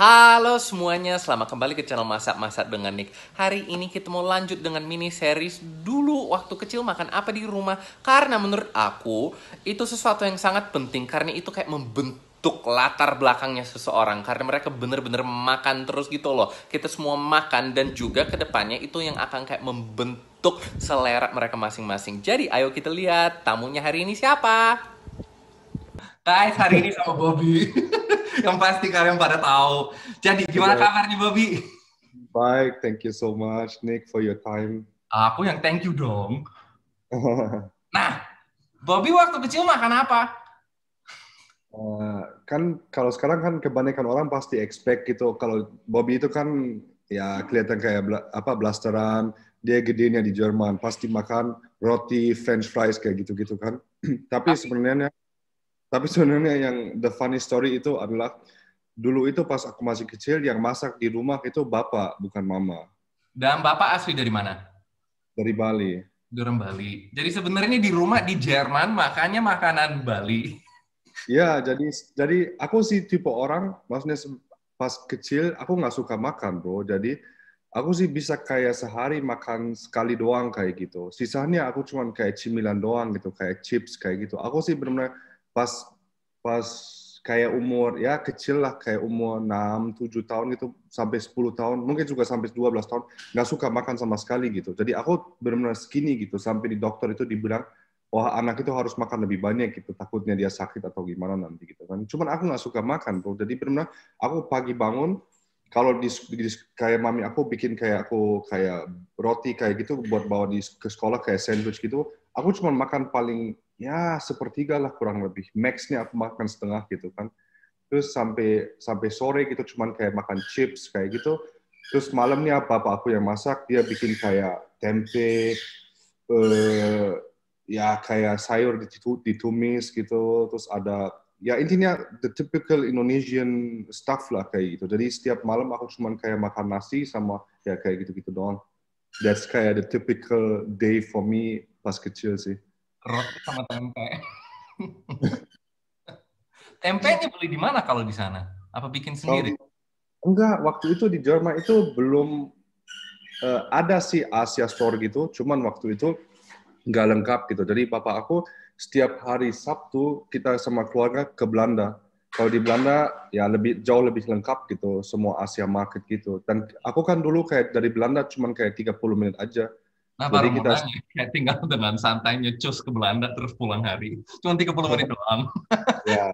Halo semuanya, selamat kembali ke channel Masak-Masak dengan Nick. Hari ini kita mau lanjut dengan mini series dulu waktu kecil makan apa di rumah. Karena menurut aku, itu sesuatu yang sangat penting. Karena itu kayak membentuk latar belakangnya seseorang. Karena mereka bener-bener makan terus gitu loh. Kita semua makan dan juga kedepannya itu yang akan kayak membentuk selera mereka masing-masing. Jadi ayo kita lihat tamunya hari ini siapa? Guys, hari ini sama Bobby. Yang pasti kalian pada tahu. Jadi gimana Hello. kabarnya Bobby? Baik, thank you so much, Nick, for your time. Aku yang thank you dong. Nah, Bobby waktu kecil makan apa? Kan kalau sekarang kan kebanyakan orang pasti expect gitu. Kalau Bobby itu kan ya kelihatan kayak blasteran, dia gedenya di Jerman, pasti makan roti, French fries kayak gitu-gitu kan. Tapi Tapi, sebenarnya tapi sebenarnya yang the funny story itu adalah dulu itu pas aku masih kecil yang masak di rumah itu bapak bukan mama dan Bapak asli dari mana? dari Bali. Dari Bali. Jadi sebenarnya di rumah di Jerman makanya makanan Bali. Ya, jadi aku sih tipe orang, maksudnya pas kecil aku nggak suka makan, bro. Jadi aku sih bisa kayak sehari makan sekali doang kayak gitu. Sisanya aku cuman kayak cemilan doang gitu, kayak chips kayak gitu. Aku sih benar-benar pas pas kayak umur ya kecil lah, kayak umur 6 7 tahun gitu sampai 10 tahun, mungkin juga sampai 12 tahun nggak suka makan sama sekali gitu. Jadi aku benar-benar skinny gitu sampai di dokter itu dibilang wah anak itu harus makan lebih banyak gitu, takutnya dia sakit atau gimana nanti gitu kan. Cuman aku nggak suka makan bro, jadi benar aku pagi bangun, kalau kayak mami aku bikin kayak aku kayak roti kayak gitu buat bawa ke sekolah kayak sandwich gitu, aku cuma makan paling ya sepertiga lah kurang lebih, maxnya aku makan setengah gitu kan. Terus sampai sampai sore gitu cuman kayak makan chips kayak gitu. Terus malamnya bapak aku yang masak, dia bikin kayak tempe, eh, ya kayak sayur ditumis gitu, terus ada ya intinya the typical Indonesian stuff lah kayak gitu. Jadi setiap malam aku cuman kayak makan nasi sama ya kayak gitu-gitu doang. That's kayak the typical day for me pas kecil sih. Roti sama tempe. Tempenya beli di mana kalau di sana? Apa bikin Kalau sendiri? enggak, waktu itu di Jerman itu belum ada sih Asia Store gitu, cuman waktu itu nggak lengkap gitu. Jadi bapak aku setiap hari Sabtu kita sama keluarga ke Belanda. Kalau di Belanda ya lebih jauh lebih lengkap gitu, semua Asia Market gitu. Dan aku kan dulu kayak dari Belanda cuman kayak 30 menit aja. Nah, Jadi baru mau kita nanya. Kayak tinggal dengan santai nyecus ke Belanda terus pulang hari. Cuma 30 menit doang. ya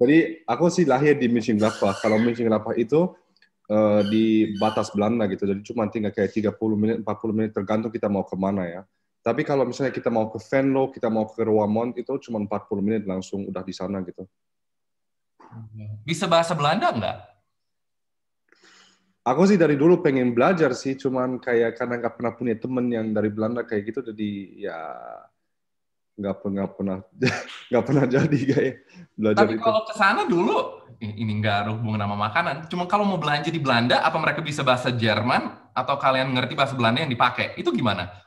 jadi aku sih lahir di Mönchengladbach. Kalau Mönchengladbach itu di batas Belanda gitu. Jadi cuma tinggal kayak 30 menit, 40 menit tergantung kita mau kemana ya. Tapi kalau misalnya kita mau ke Venlo, kita mau ke Roermond, itu cuma 40 menit langsung udah di sana gitu. Bisa bahasa Belanda nggak? Aku sih dari dulu pengen belajar sih, cuman kayak karena nggak pernah punya temen yang dari Belanda kayak gitu, jadi ya nggak pernah nggak pernah jadi kayak belajar Tapi itu. kalau ke sana dulu, ini nggak ada hubungan sama makanan. Cuma kalau mau belanja di Belanda, apa mereka bisa bahasa Jerman atau kalian ngerti bahasa Belanda yang dipakai? Itu gimana?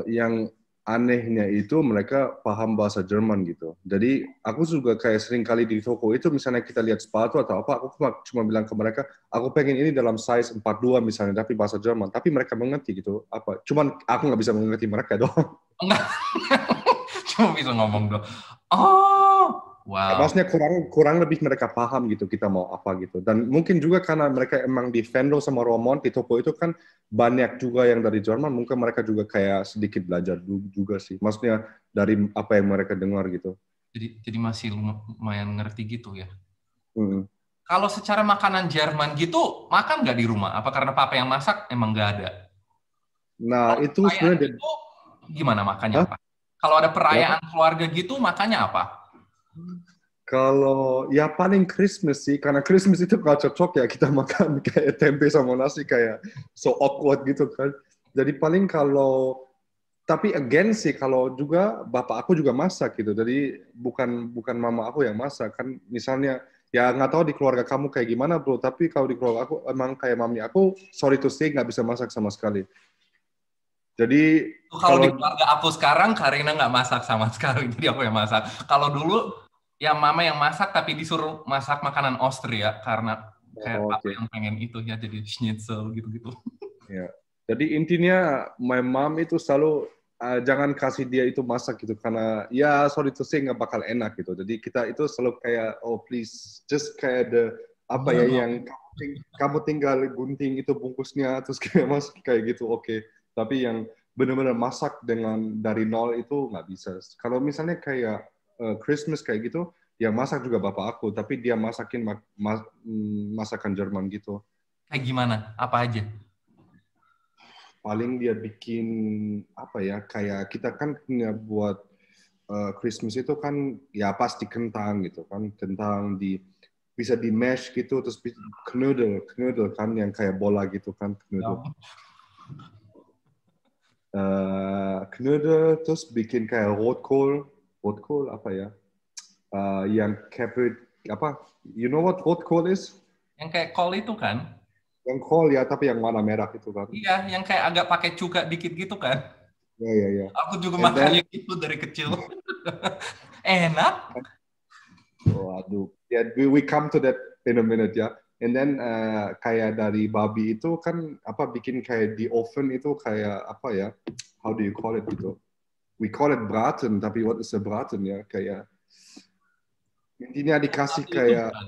Yang anehnya itu mereka paham bahasa Jerman gitu. Jadi aku juga kayak sering kali di toko itu misalnya kita lihat sepatu atau apa, aku cuma bilang ke mereka, aku pengen ini dalam size 42 misalnya, tapi bahasa Jerman. Tapi mereka mengerti gitu. Apa? Cuman aku nggak bisa mengerti mereka doang. Enggak, cuma bisa ngomong doang. Oh, Ya, wow. maksudnya kurang kurang lebih mereka paham gitu kita mau apa gitu. Dan mungkin juga karena mereka emang di Venlo sama Roermond di toko itu kan banyak juga yang dari Jerman, mungkin mereka juga kayak sedikit belajar juga sih. Maksudnya dari apa yang mereka dengar gitu. Jadi masih lumayan ngerti gitu ya. Hmm. Kalau secara makanan Jerman gitu, makan nggak di rumah? Apa karena papa yang masak emang nggak ada? Nah, Kalau itu perayaan sebenarnya gitu, gimana makannya Hah? apa? Kalau ada Kenapa? perayaan keluarga gitu, makannya apa? Kalau ya paling Christmas sih, karena Christmas itu nggak cocok ya kita makan kayak tempe sama nasi kayak so awkward gitu kan. Jadi paling kalau tapi again sih kalau juga bapak aku juga masak gitu. Jadi bukan bukan mama aku yang masak kan. Misalnya ya nggak tahu di keluarga kamu kayak gimana bro. Tapi kalau di keluarga aku emang kayak mami aku sorry to say nggak bisa masak sama sekali. Jadi Kalau di kalau keluarga aku sekarang, Karina nggak masak sama sekali, jadi aku yang masak. Kalau dulu, ya mama yang masak, tapi disuruh masak makanan Austria, karena kayak Oh, papa oke. yang pengen itu ya jadi schnitzel gitu-gitu. Ya. Jadi intinya my mom itu selalu jangan kasih dia itu masak gitu karena ya sorry to say nggak bakal enak gitu. Jadi kita itu selalu kayak oh please just kayak the apa Iya ya dong. yang kamu tinggal gunting itu bungkusnya terus kayak mas kayak gitu oke. Tapi yang benar-benar masak dengan dari nol itu nggak bisa. Kalau misalnya kayak Christmas kayak gitu, ya masak juga bapak aku, tapi dia masakin masakan Jerman gitu. Kayak gimana? Apa aja? Paling dia bikin apa ya kayak kita kan punya buat Christmas itu kan ya pasti kentang gitu kan kentang di bisa di mash gitu terus knödel knödel kan yang kayak bola gitu kan knödel Ya. knödel terus bikin kayak rotkohl apa ya yang cabbage apa you know what rotkohl is Yang kayak kol itu kan? yang kol ya tapi yang warna merah itu kan Iya, yang kayak agak pakai cuka dikit gitu kan? ya ya ya Aku juga and makan then yang itu dari kecil. Enak. oh, aduh. Ya, we come to that in a minute ya. And then kayak dari babi itu kan apa bikin kayak di oven itu kayak apa ya? How do you call it gitu? We call it braten, tapi what is a braten ya? Kayak intinya dikasih Tapi itu kayak bukan.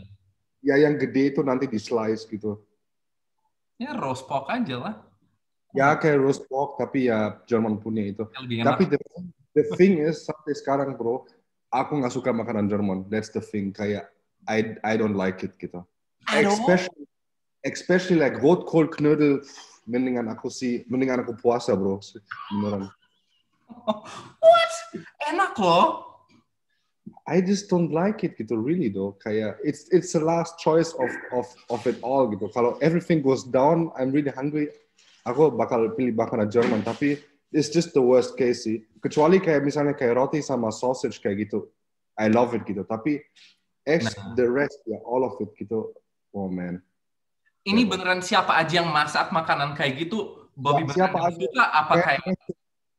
ya yang gede itu nanti di slice gitu. Ya roast pork aja lah. Kok Ya nggak kayak roast pork tapi ya Jerman punya itu. lebih enak? Tapi the thing is sampai sekarang bro, aku nggak suka makanan Jerman. That's the thing. Kayak I don't like it gitu. Aduh. Especially like Rotkohlknödel, mendingan aku puasa bro, beneran. What? Enak loh. I just don't like it gitu, really though. Kayak it's the last choice of it all gitu. Kalau everything goes down, I'm really hungry. Aku bakal pilih makanan Jerman, tapi it's just the worst case sih. Kecuali kayak misalnya kayak roti sama sausage kayak gitu, I love it gitu. Tapi Nah, the rest ya all of it gitu, oh man, ini never. beneran siapa aja yang masak makanan kayak gitu? Ya, Bobby beneran siapa gak aja suka? Apa kayak kayak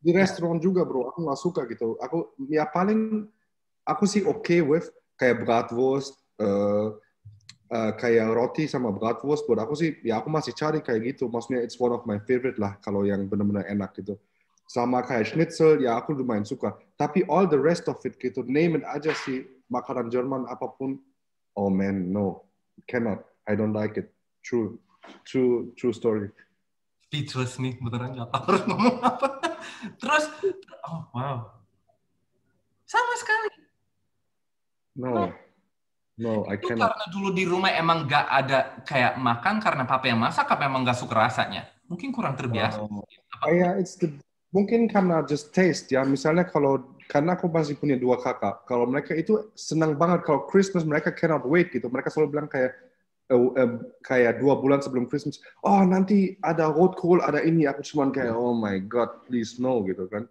di restoran juga bro aku nggak suka gitu aku ya paling aku sih okay with kayak bratwurst kayak roti sama bratwurst buat aku sih ya aku masih cari kayak gitu maksudnya it's one of my favorite lah kalau yang benar-benar enak gitu sama kayak schnitzel ya aku lumayan suka tapi all the rest of it gitu name it aja sih makanan Jerman apapun oh man no cannot I don't like it true true story speechless nih, beneran nggak tahu harus ngomong apa. Terus, oh wow, sama sekali. no no I Itu cannot. karena dulu di rumah emang nggak ada kayak makan karena papa yang masak, apa emang nggak suka rasanya? Mungkin kurang terbiasa. Oh, Apa? kayak mungkin karena just taste ya. Misalnya kalau karena aku masih punya dua kakak, kalau mereka itu senang banget kalau Christmas mereka cannot wait gitu. Mereka selalu bilang kayak kayak 2 bulan sebelum Christmas, oh nanti ada rotkohl, ada ini. Aku cuman kayak oh my god, please no gitu kan.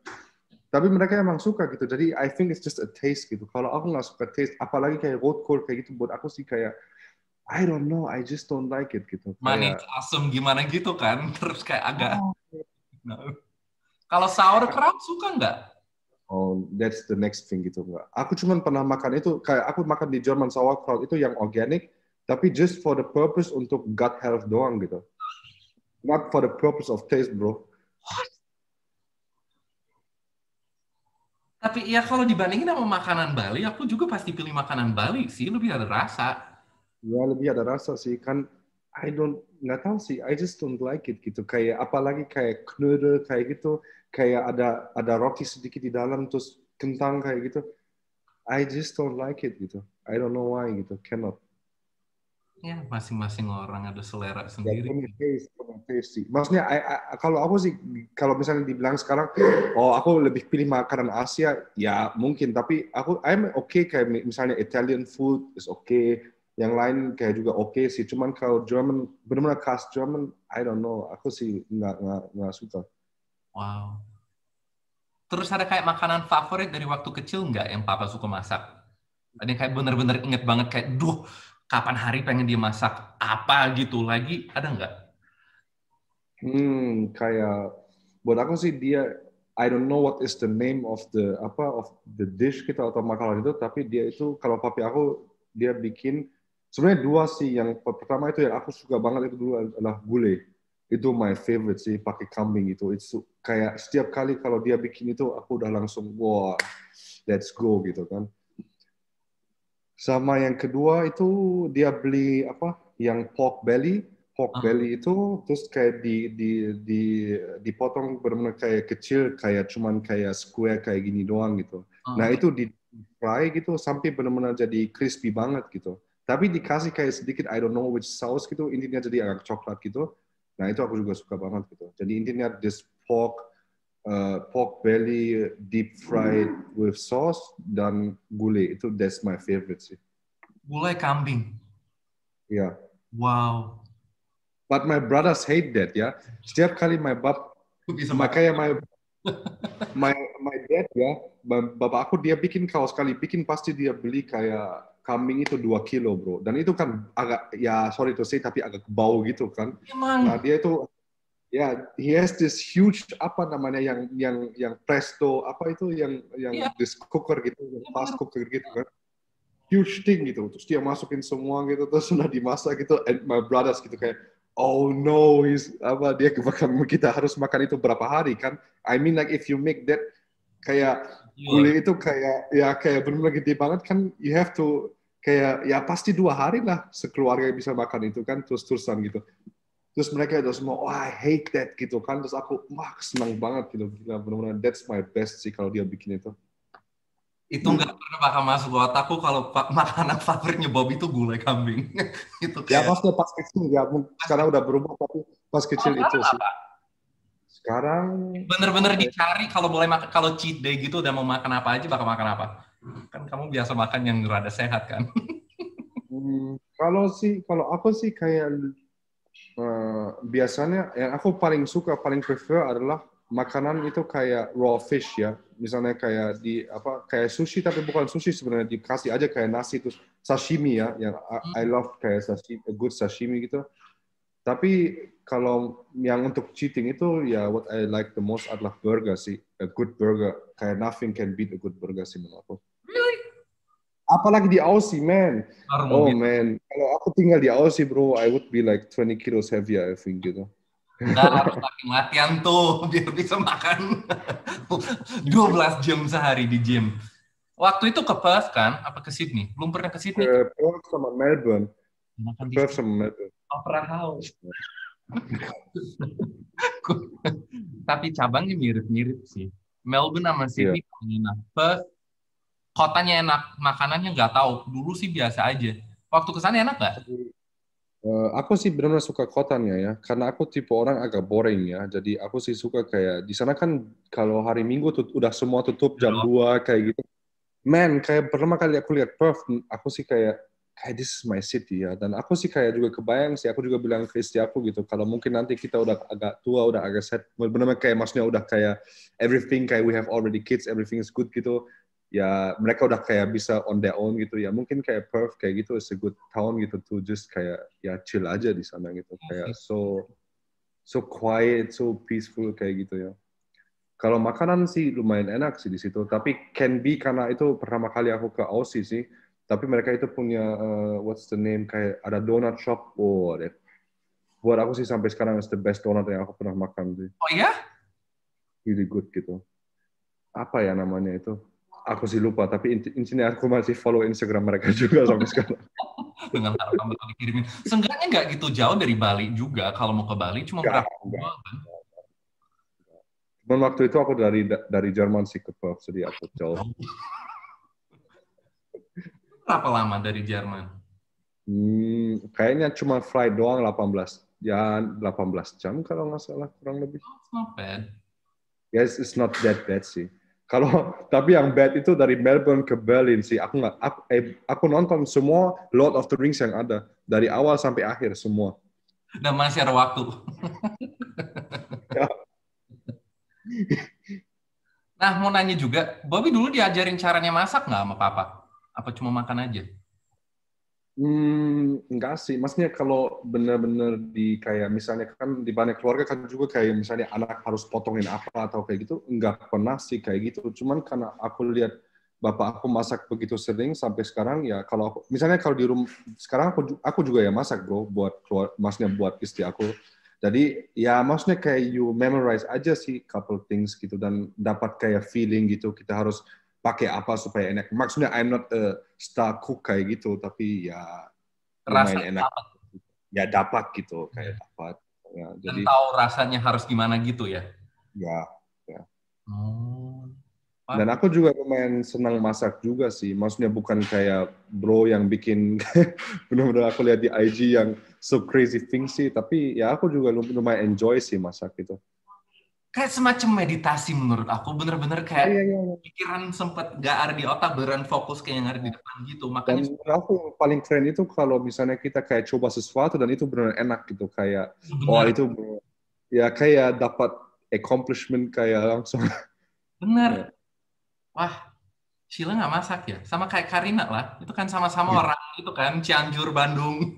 Tapi mereka emang suka gitu. Jadi I think it's just a taste gitu. Kalau aku nggak suka taste, apalagi kayak rotkohl kayak gitu, buat aku sih kayak I don't know, I just don't like it gitu. Manis, Kayak asam gimana gitu kan? Terus kayak agak. oh, Nah. Kalau sauerkraut suka nggak? oh, that's the next thing gitu enggak. Aku cuman pernah makan itu kayak aku makan di German sauerkraut itu yang organic, tapi just for the purpose untuk gut health doang gitu. Not for the purpose of taste, bro. Tapi ya kalau dibandingin sama makanan Bali, aku juga pasti pilih makanan Bali sih, lebih ada rasa. Ya lebih ada rasa sih kan. Nggak tahu sih. I just don't like it gitu. Kayak apalagi kayak knödel kayak gitu, kayak ada roti sedikit di dalam terus kentang kayak gitu. I just don't like it gitu. I don't know why gitu. Cannot. Ya, masing-masing orang ada selera Ya sendiri. punya taste sih. Maksudnya kalau aku sih kalau misalnya dibilang sekarang, oh aku lebih pilih makanan Asia, ya mungkin. Tapi I'm okay kayak misalnya Italian food is okay. Yang lain kayak juga okay sih. Cuman kalau German benar-benar khas German, I don't know. Aku sih nggak suka. Wow. Terus ada kayak makanan favorit dari waktu kecil nggak yang papa suka masak? Ada yang kayak bener-bener inget banget kayak, duh, kapan hari pengen dia masak apa gitu lagi? Ada nggak? Kayak buat aku sih dia I don't know what is the name of the dish kita atau makanan itu tapi dia itu kalau papi aku dia bikin Sebenarnya dua sih. Yang pertama itu yang aku suka banget itu dulu adalah gulai. Itu my favorite sih, pakai kambing itu. Itu kayak setiap kali kalau dia bikin itu, aku udah langsung, wah, let's go gitu kan. Sama yang kedua itu dia beli apa? Yang pork Ah, belly itu terus kayak di dipotong benar-benar kayak kecil, kayak cuman kayak square kayak gini doang gitu. Nah ah. itu di fry gitu sampai benar-benar jadi crispy banget gitu. Tapi dikasih kayak sedikit I don't know which sauce gitu, intinya jadi agak coklat gitu. Nah itu aku juga suka banget gitu. Jadi intinya this pork belly deep fried with sauce dan gulai itu that's my favorite sih. Gulai kambing. Ya. Wow. But my brothers hate that ya. Setiap kali Aku bisa makan. makanya my my dad ya, bapak aku dia bikin kalau sekali bikin pasti dia beli kayak kambing itu 2 kilo bro. Dan itu kan agak ya sorry to say tapi agak bau gitu kan. Nah Emang. dia itu ya he has this huge apa namanya yang presto apa itu yang Iya, this cooker gitu, yang iya bener. fast cooker gitu kan. Huge thing gitu. Terus dia masukin semua gitu, terus sudah dimasak gitu. And my brothers gitu kayak, oh no, apa dia kita harus makan itu berapa hari kan? I mean like if you make that kayak Gila. gulai itu kayak ya kayak benar-benar gede banget kan, you have to kayak ya pasti 2 hari lah sekeluarga bisa makan itu kan terus-terusan gitu. Terus mereka itu semua, oh I hate that gitu kan. Terus aku, wah senang banget gitu. Gila, benar-benar that's my best sih kalau dia bikin itu. Itu nggak pernah bakal masuk ke otakku kalau makanan favoritnya Bob itu gulai kambing. Itu Ya kayak pasti pas kecil ya, sekarang udah berubah tapi pas kalau kecil itu sekarang sih. apa? Sekarang Bener-bener apa ya? dicari kalau boleh makan, kalau cheat day gitu udah mau makan apa aja bakal makan apa? Kan kamu biasa makan yang rada sehat kan? Kalau aku sih kayak biasanya yang aku paling suka, paling prefer adalah makanan itu kayak raw fish ya. Misalnya kayak di apa kayak sushi tapi bukan sushi sebenarnya dikasih aja kayak nasi terus sashimi ya, yang I Hmm, love kayak sashimi, a good sashimi gitu. Tapi kalau yang untuk cheating itu ya what I like the most adalah burger sih, a good burger. Kayak nothing can beat a good burger sih menurut aku. really? Apalagi di Aussie, man. Baru mau Oh bilang. man, kalau aku tinggal di Aussie, bro, I would be like 20 kilos heavier, I think gitu. Nggak harus latihan tuh biar bisa makan 12 jam sehari di gym. Waktu itu ke Perth kan? Apa ke Sydney? Belum pernah ke Sydney kan? Perth sama Melbourne. Makan di Perth Sydney. sama Melbourne. Opera House. Tapi cabangnya mirip-mirip sih. Melbourne sama Iya. Sydney paling enak. Perth, kotanya enak, makanannya nggak tahu. Dulu sih biasa aja. Waktu ke sana enak nggak? Aku sih benar-benar suka kotanya ya, karena aku tipe orang agak boring ya. Jadi aku sih suka kayak di sana kan kalau hari Minggu udah semua tutup jam Belum. 2 kayak gitu. Man, kayak pertama kali aku lihat Perth, aku sih kayak this is my city ya. Dan aku sih kayak juga kebayang sih, aku juga bilang ke istri aku gitu, kalau mungkin nanti kita udah agak tua, udah agak set, benar-benar kayak maksudnya udah kayak everything kayak we have already kids, everything is good gitu. Ya mereka udah kayak bisa on their own gitu ya. Mungkin kayak Perth kayak gitu is a good town gitu to just kayak ya chill aja di sana gitu. Kayak so so quiet, so peaceful kayak gitu ya. Kalau makanan sih lumayan enak sih di situ, tapi can be karena itu pertama kali aku ke Aussie sih. Tapi mereka itu punya what's the name kayak ada donut shop. Oh, buat aku sih sampai sekarang is the best donut yang aku pernah makan sih. Oh ya? Really good gitu. Apa ya namanya itu? Aku sih lupa, tapi intinya aku masih follow Instagram mereka juga sampai sekarang. Dengan harapan bakal dikirimin. Seenggaknya nggak gitu jauh dari Bali juga. Kalau mau ke Bali cuma Enggak, berapa enggak. kan? Cuman waktu itu aku dari Jerman sih ke Perth, jadi aku jauh. Berapa lama dari Jerman? Kayaknya cuma flight doang 18. Ya 18 jam kalau nggak salah kurang lebih. Oh, it's not bad. Yes, it's not that bad sih. Kalau tapi yang bad itu dari Melbourne ke Berlin sih. Aku nonton semua Lord of the Rings yang ada dari awal sampai akhir semua. Dan masih ada waktu. Ya. Nah, mau nanya juga, Bobby dulu diajarin caranya masak nggak sama papa? Apa cuma makan aja? Enggak sih. Maksudnya kalau benar-benar di kayak misalnya kan di banyak keluarga kan juga kayak misalnya anak harus potongin apa atau kayak gitu, enggak pernah sih kayak gitu. Cuman karena aku lihat bapak aku masak begitu sering sampai sekarang ya misalnya kalau di rumah sekarang aku juga ya masak bro buat maksudnya buat istri aku. Jadi ya maksudnya kayak you memorize aja sih couple things gitu dan dapat kayak feeling gitu kita harus pakai apa supaya enak. Maksudnya I'm not a star cook kayak gitu tapi ya Rasa lumayan enak. Ya dapat gitu kayak dapat. Ya, dan jadi tahu rasanya harus gimana gitu ya. ya, ya. Oh. Dan Wah. aku juga lumayan senang masak juga sih. Maksudnya bukan kayak bro yang bikin benar-benar aku lihat di IG yang so crazy things sih. Tapi ya aku juga lumayan enjoy sih masak gitu. Kayak semacam meditasi menurut aku, bener-bener Ya, kayak ya, ya. pikiran sempet gak ada di otak, beneran fokus kayak yang ada di depan gitu. Dan Makanya menurut aku yang paling keren itu kalau misalnya kita kayak coba sesuatu dan itu benar enak gitu. Kayak, oh bener, itu ya kayak dapat accomplishment kayak langsung. Ya. bener. Wah, Sheila nggak masak ya? Sama kayak Karina lah. Itu kan sama-sama orang itu kan Cianjur, Bandung.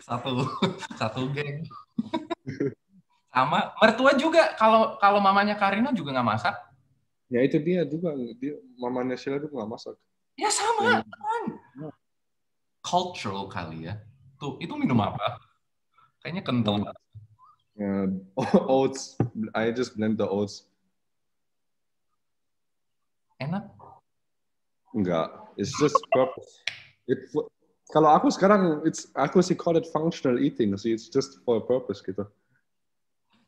Satu satu geng. Sama mertua juga. Kalau kalau mamanya Karina juga nggak masak. Ya itu dia juga. Dia, mamanya Sheila juga nggak masak. Ya sama. Yang, Kan. Cultural kali ya. Tuh, itu minum apa? Kayaknya kental. uh, oats. I just blend the oats. Enak. Enggak, it's just purpose. It, kalau aku sekarang, aku sih call it functional eating sih, it's just for a purpose gitu.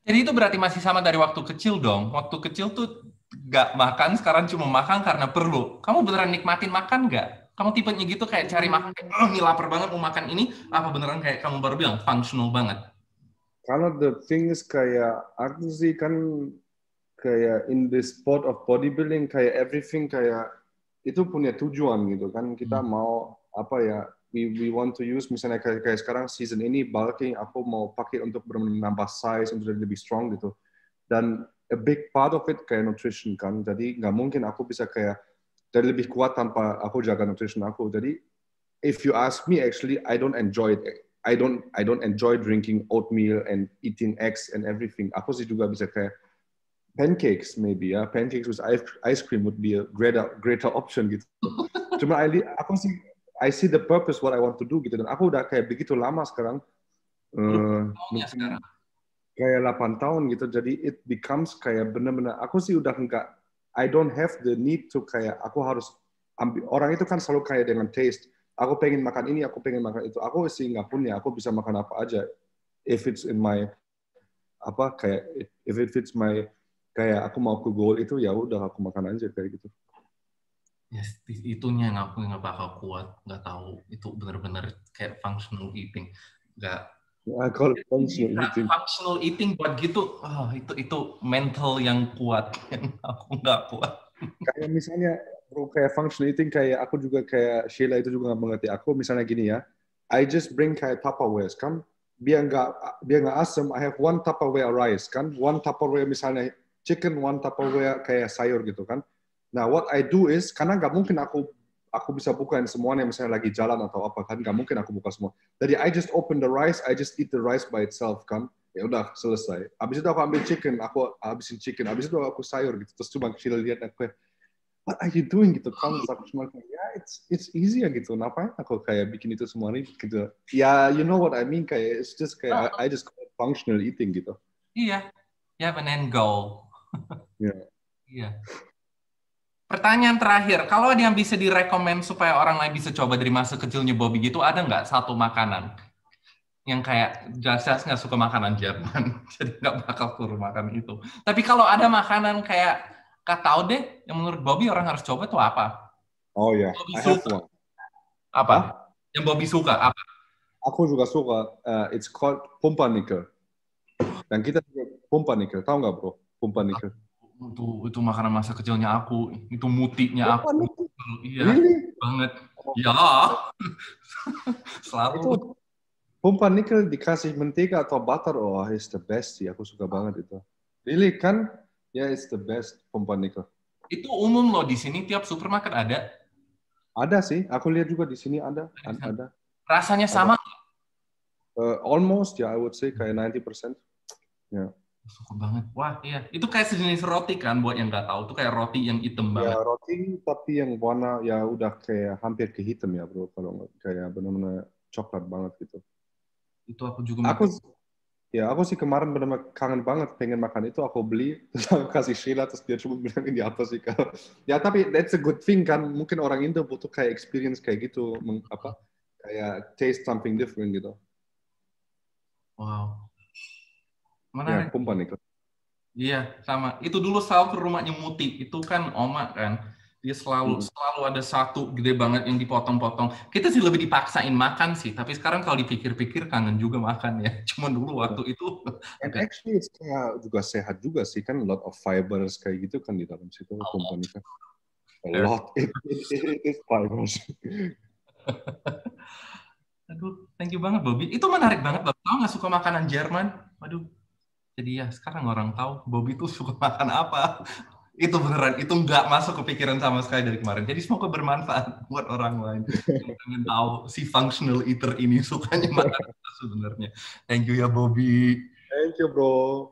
Jadi itu berarti masih sama dari waktu kecil dong. Waktu kecil tuh nggak makan, sekarang cuma makan karena perlu. Kamu beneran nikmatin makan nggak? Kamu tipenya gitu kayak cari makan, kayak, oh ini lapar banget mau makan ini, apa beneran kayak kamu baru bilang, functional banget? Kalau the thing is kayak aku sih kan kayak in the sport of bodybuilding kayak everything kayak itu punya tujuan gitu kan kita mau apa ya we want to use misalnya kayak sekarang season ini bulking aku mau pakai untuk menambah size untuk lebih strong gitu dan a big part of it kayak nutrition kan jadi nggak mungkin aku bisa kayak jadi lebih kuat tanpa aku jaga nutrition aku jadi if you ask me actually I don't enjoy it I don't enjoy drinking oatmeal and eating eggs and everything aku sih juga bisa kayak pancakes maybe ya pancakes with ice cream would be a greater option gitu cuma aku sih I see the purpose what I want to do gitu dan aku udah kayak begitu lama sekarang Maunya sekarang. mungkin kayak 8 tahun gitu jadi it becomes kayak bener-bener aku sih udah enggak I don't have the need to kayak aku harus ambil orang itu kan selalu kayak dengan taste aku pengen makan ini aku pengen makan itu aku sih nggak punya aku bisa makan apa aja if it's in my apa kayak if it fits my kayak aku mau ke goal itu ya udah aku makan aja kayak gitu. Yes, itunya yang aku nggak bakal kuat, nggak tahu itu benar-benar kayak functional eating, nggak. I call it functional eating. Functional eating buat gitu, itu mental yang kuat, yang aku nggak kuat. Kayak misalnya bro kayak functional eating kayak aku juga kayak Sheila itu juga nggak mengerti aku misalnya gini ya, I just bring kayak Tupperware kan biar nggak asem I have one Tupperware rice kan one Tupperware misalnya chicken one Tupperware kayak sayur gitu kan. Nah, what I do is karena nggak mungkin aku bisa bukain semuanya misalnya lagi jalan atau apa kan nggak mungkin aku buka semua. Jadi I just open the rice, I just eat the rice by itself kan. Ya udah selesai. Habis itu aku ambil chicken, aku habisin chicken. Habis itu aku sayur gitu. Terus cuma kecil lihat aku what are you doing gitu kan. Terus aku cuma kayak ya it's easy ya gitu. Ngapain aku kayak bikin itu semua nih gitu. Ya you know what I mean kayak it's just kayak I just call it functional eating gitu. Iya, you have an end goal. Yeah. Iya. Pertanyaan terakhir, kalau ada yang bisa direkomend supaya orang lain bisa coba dari masa kecilnya Bobby gitu, ada nggak satu makanan yang kayak jelas-jelas nggak suka makanan Jerman, jadi nggak bakal suruh makan itu. Tapi kalau ada makanan kayak Kak tahu deh, yang menurut Bobby orang harus coba tuh apa? Oh ya, yeah. Bobby I have suka one. apa? Hah? Yang Bobby suka apa? Aku juga suka. It's called pumpernickel. Dan kita juga pumpernickel. Tahu nggak bro? Pumpernickel. Itu makanan masa kecilnya aku, itu mutinya aku. Pumpernickel? Iya, Really? banget. Ya, selalu. Itu pumpernickel dikasih mentega atau butter. Oh, it's the best sih. Aku suka banget itu. Really kan? Ya, yeah, it's the best pumpernickel. Itu umum loh di sini, tiap supermarket ada. Ada sih. Aku lihat juga di sini ada. Ada. Rasanya sama? Almost ya, I would say kayak 90%. Ya. Suka banget. Wah, iya. Itu kayak sejenis roti kan, buat yang nggak tahu. Itu kayak roti yang hitam Ya banget. roti tapi yang warna ya udah kayak hampir ke hitam ya bro, kalau kayak benar-benar coklat banget gitu. Itu aku juga Aku makan. aku sih kemarin benar-benar kangen banget pengen makan itu, aku beli terus aku kasih Sheila terus dia cuma bilang ini apa sih kak. Ya tapi that's a good thing kan, mungkin orang Indo butuh kayak experience kayak gitu, kayak taste something different gitu. Wow. Ya Menarik. kumpan itu. Iya, sama. Itu dulu selalu ke rumahnya Muti. Itu kan oma kan. Dia selalu Mm-mm. selalu ada satu gede banget yang dipotong-potong. Kita sih lebih dipaksain makan sih. Tapi sekarang kalau dipikir-pikir kangen juga makan ya. Cuma dulu waktu itu And agak. actually it's kayak juga sehat juga sih kan, lot of fibers kayak gitu kan di dalam situ kumpan ikan. A lot, it is fibers. Aduh, thank you banget Bobby. Itu menarik banget. Baru tahu nggak suka makanan Jerman. Waduh, jadi ya sekarang orang tahu Bobby tuh suka makan apa. Itu beneran, itu nggak masuk kepikiran sama sekali dari kemarin. Jadi semoga bermanfaat buat orang lain yang pengen tahu si functional eater ini sukanya makan apa sebenarnya. Thank you ya Bobby. Thank you bro.